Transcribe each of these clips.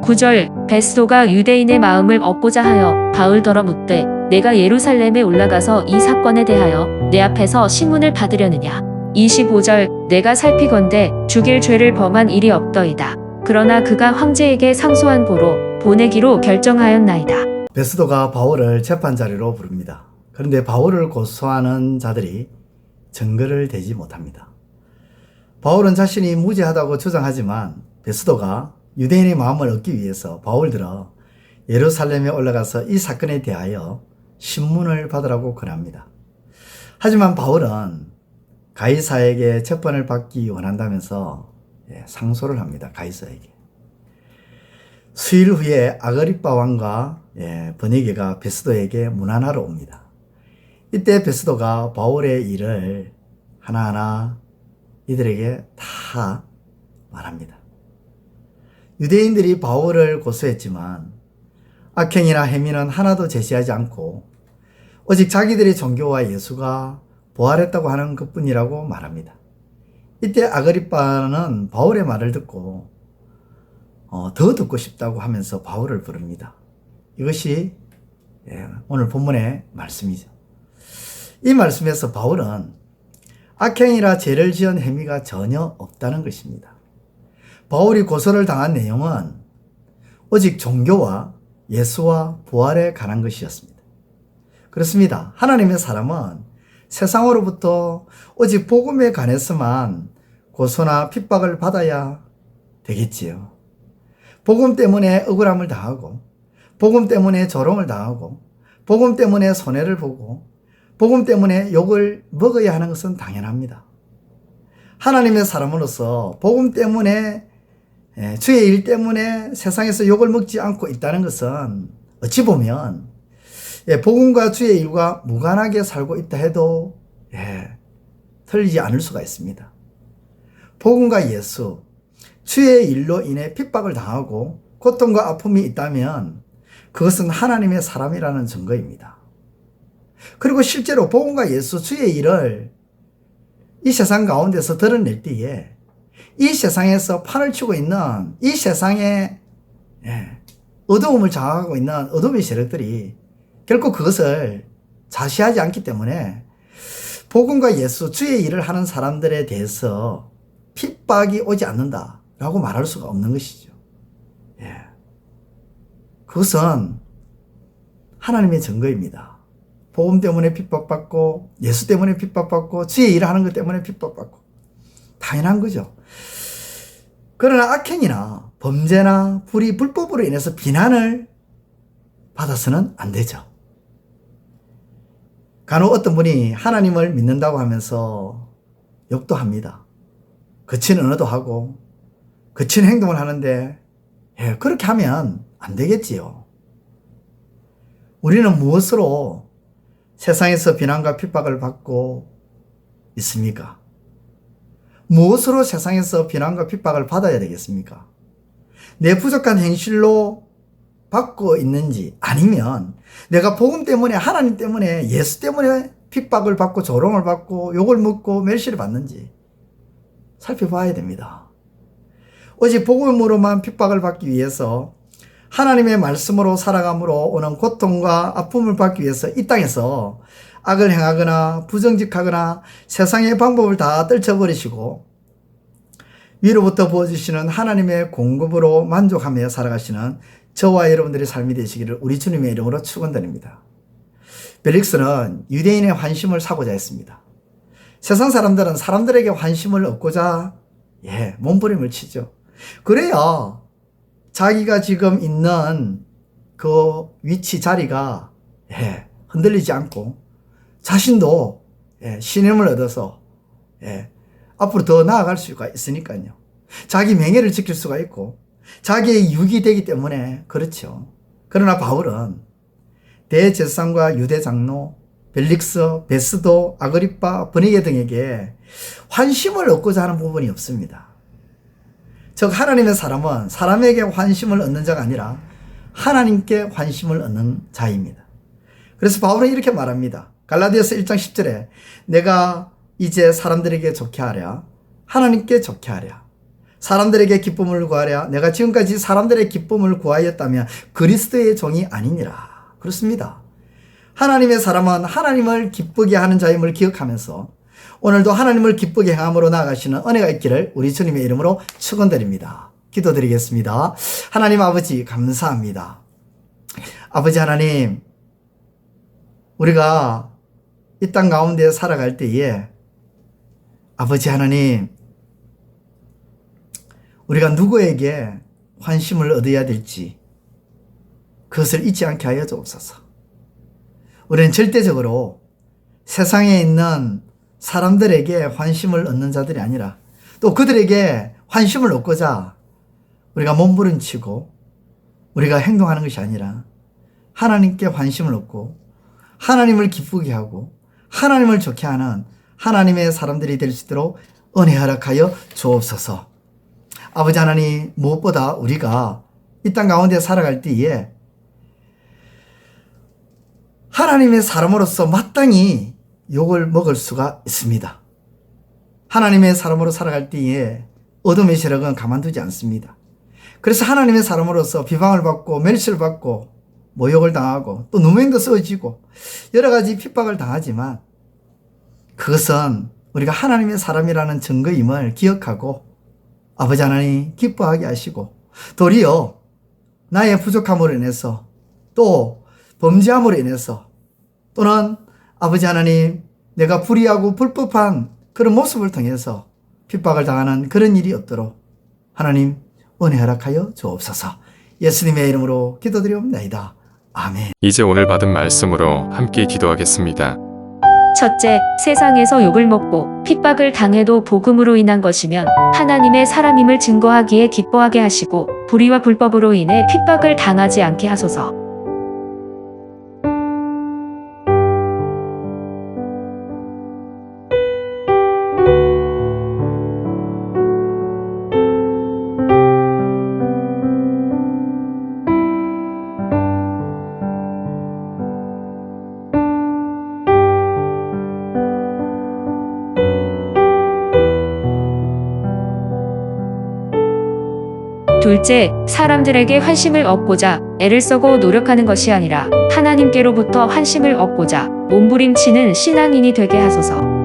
9절 베스도가 유대인의 마음을 얻고자 하여 바울더러 묻되 내가 예루살렘에 올라가서 이 사건에 대하여 내 앞에서 신문을 받으려느냐. 25절 내가 살피건대 죽일 죄를 범한 일이 없더이다. 그러나 그가 황제에게 상소한 고로 보내기로 결정하였나이다. 베스도가 바울을 재판자리로 부릅니다. 그런데 바울을 고소하는 자들이 증거를 대지 못합니다. 바울은 자신이 무죄하다고 주장하지만 베스도가 유대인의 마음을 얻기 위해서 바울들어 예루살렘에 올라가서 이 사건에 대하여 신문을 받으라고 권합니다. 하지만 바울은 가이사에게 재판을 받기 원한다면서 상소를 합니다. 가이사에게. 수일 후에 아그리빠 왕과 버니게가 베스도에게 문안하러 옵니다. 이때 베스도가 바울의 일을 하나하나 이들에게 다 말합니다. 유대인들이 바울을 고소했지만 악행이나 행위는 하나도 제시하지 않고 오직 자기들의 종교와 예수가 부활했다고 하는 것뿐이라고 말합니다. 이때 아그리빠는 바울의 말을 듣고 더 듣고 싶다고 하면서 바울을 부릅니다. 이것이 오늘 본문의 말씀이죠. 이 말씀에서 바울은 악행이라 죄를 지은 행위가 전혀 없다는 것입니다. 바울이 고소를 당한 내용은 오직 종교와 예수와 부활에 관한 것이었습니다. 그렇습니다. 하나님의 사람은 세상으로부터 오직 복음에 관해서만 고소나 핍박을 받아야 되겠지요. 복음 때문에 억울함을 당하고, 복음 때문에 조롱을 당하고, 복음 때문에 손해를 보고, 복음 때문에 욕을 먹어야 하는 것은 당연합니다. 하나님의 사람으로서 복음 때문에 주의 일 때문에 세상에서 욕을 먹지 않고 있다는 것은 어찌 보면 복음과 주의 일과 무관하게 살고 있다 해도 틀리지 않을 수가 있습니다. 복음과 예수, 주의 일로 인해 핍박을 당하고 고통과 아픔이 있다면 그것은 하나님의 사람이라는 증거입니다. 그리고 실제로 복음과 예수, 주의 일을 이 세상 가운데서 드러낼 때에 이 세상에서 판을 치고 있는 이 세상에 어두움을 장악하고 있는 어둠의 세력들이 결코 그것을 자시하지 않기 때문에 복음과 예수, 주의 일을 하는 사람들에 대해서 핍박이 오지 않는다라고 말할 수가 없는 것이죠. 그것은 하나님의 증거입니다. 복음 때문에 핍박받고 예수 때문에 핍박받고 주의 일을 하는 것 때문에 핍박받고 당연한 거죠. 그러나 악행이나 범죄나 불의, 불법으로 인해서 비난을 받아서는 안 되죠. 간혹 어떤 분이 하나님을 믿는다고 하면서 욕도 합니다. 거친 언어도 하고 거친 행동을 하는데 그렇게 하면 안 되겠지요. 우리는 무엇으로 세상에서 비난과 핍박을 받고 있습니까? 무엇으로 세상에서 비난과 핍박을 받아야 되겠습니까? 내 부족한 행실로 받고 있는지 아니면 내가 복음 때문에 하나님 때문에 예수 때문에 핍박을 받고 조롱을 받고 욕을 먹고 멸시를 받는지 살펴봐야 됩니다. 오직 복음으로만 핍박을 받기 위해서 하나님의 말씀으로 살아감으로 오는 고통과 아픔을 받기 위해서 이 땅에서 악을 행하거나 부정직하거나 세상의 방법을 다 떨쳐버리시고 위로부터 부어주시는 하나님의 공급으로 만족하며 살아가시는 저와 여러분들의 삶이 되시기를 우리 주님의 이름으로 축원드립니다. 벨릭스는 유대인의 환심을 사고자 했습니다. 세상 사람들은 사람들에게 환심을 얻고자 몸부림을 치죠. 그래야 자기가 지금 있는 그 위치 자리가 흔들리지 않고 자신도 신임을 얻어서 앞으로 더 나아갈 수가 있으니까요. 자기 명예를 지킬 수가 있고 자기의 유익이 되기 때문에 그렇죠. 그러나 바울은 대제사장과 유대 장로, 벨릭스, 베스도, 아그리빠, 버니게 등에게 환심을 얻고자 하는 부분이 없습니다. 즉 하나님의 사람은 사람에게 환심을 얻는 자가 아니라 하나님께 환심을 얻는 자입니다. 그래서 바울은 이렇게 말합니다. 갈라디아서 1장 10절에 내가 이제 사람들에게 좋게 하랴 하나님께 좋게 하랴 사람들에게 기쁨을 구하랴. 내가 지금까지 사람들의 기쁨을 구하였다면 그리스도의 종이 아니니라. 그렇습니다. 하나님의 사람은 하나님을 기쁘게 하는 자임을 기억하면서 오늘도 하나님을 기쁘게 행함으로 나아가시는 은혜가 있기를 우리 주님의 이름으로 축원드립니다. 기도드리겠습니다. 하나님 아버지 감사합니다. 아버지 하나님, 우리가 이 땅 가운데 살아갈 때에 아버지 하나님, 우리가 누구에게 환심을 얻어야 될지 그것을 잊지 않게 하여 주옵소서. 우리는 절대적으로 세상에 있는 사람들에게 환심을 얻는 자들이 아니라 또 그들에게 환심을 얻고자 우리가 몸부림치고 우리가 행동하는 것이 아니라 하나님께 환심을 얻고 하나님을 기쁘게 하고 하나님을 좋게 하는 하나님의 사람들이 될 수 있도록 은혜 허락하여 주옵소서. 아버지 하나님, 무엇보다 우리가 이 땅 가운데 살아갈 때에 하나님의 사람으로서 마땅히 욕을 먹을 수가 있습니다. 하나님의 사람으로 살아갈 때에 어둠의 세력은 가만두지 않습니다. 그래서 하나님의 사람으로서 비방을 받고 멸시를 받고 모욕을 당하고 또 누명도 쓰여지고 여러 가지 핍박을 당하지만 그것은 우리가 하나님의 사람이라는 증거임을 기억하고 아버지 하나님 기뻐하게 하시고 도리어 나의 부족함으로 인해서 또 범죄함으로 인해서 또는 아버지 하나님 내가 불의하고 불법한 그런 모습을 통해서 핍박을 당하는 그런 일이 없도록 하나님 은혜 허락하여 주옵소서. 예수님의 이름으로 기도드리옵나이다. 아멘. 이제 오늘 받은 말씀으로 함께 기도하겠습니다. 첫째, 세상에서 욕을 먹고 핍박을 당해도 복음으로 인한 것이면 하나님의 사람임을 증거하기에 기뻐하게 하시고 불의와 불법으로 인해 핍박을 당하지 않게 하소서. 둘째, 사람들에게 환심을 얻고자 애를 써고 노력하는 것이 아니라 하나님께로부터 환심을 얻고자 몸부림치는 신앙인이 되게 하소서.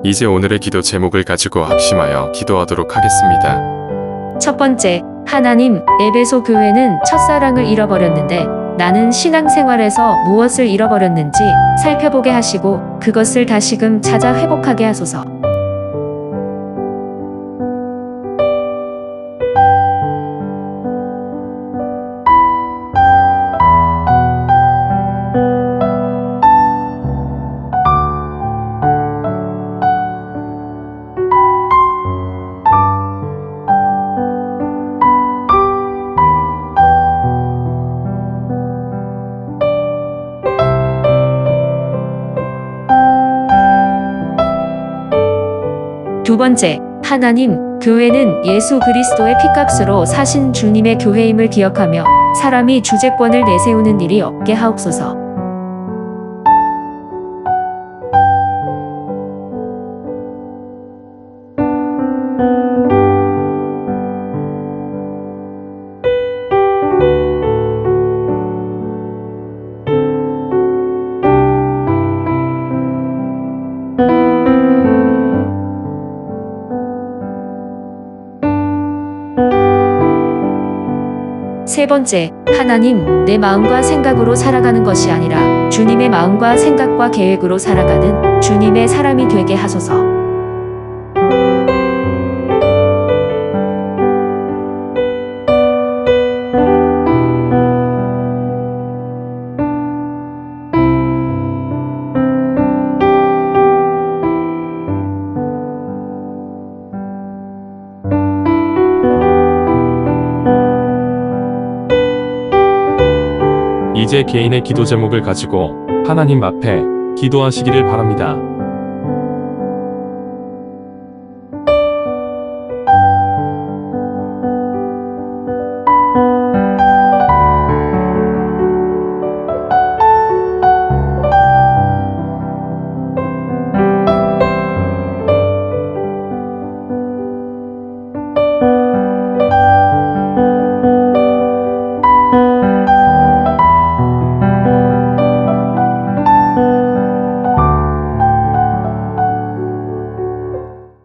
이제 오늘의 기도 제목을 가지고 합심하여 기도하도록 하겠습니다. 첫 번째, 하나님, 에베소 교회는 첫사랑을 잃어버렸는데 나는 신앙생활에서 무엇을 잃어버렸는지 살펴보게 하시고 그것을 다시금 찾아 회복하게 하소서. 두 번째, 하나님, 교회는 예수 그리스도의 피값으로 사신 주님의 교회임을 기억하며 사람이 주재권을 내세우는 일이 없게 하옵소서. 세 번째, 하나님, 내 마음과 생각으로 살아가는 것이 아니라 주님의 마음과 생각과 계획으로 살아가는 주님의 사람이 되게 하소서. 이제 개인의 기도 제목을 가지고 하나님 앞에 기도하시기를 바랍니다.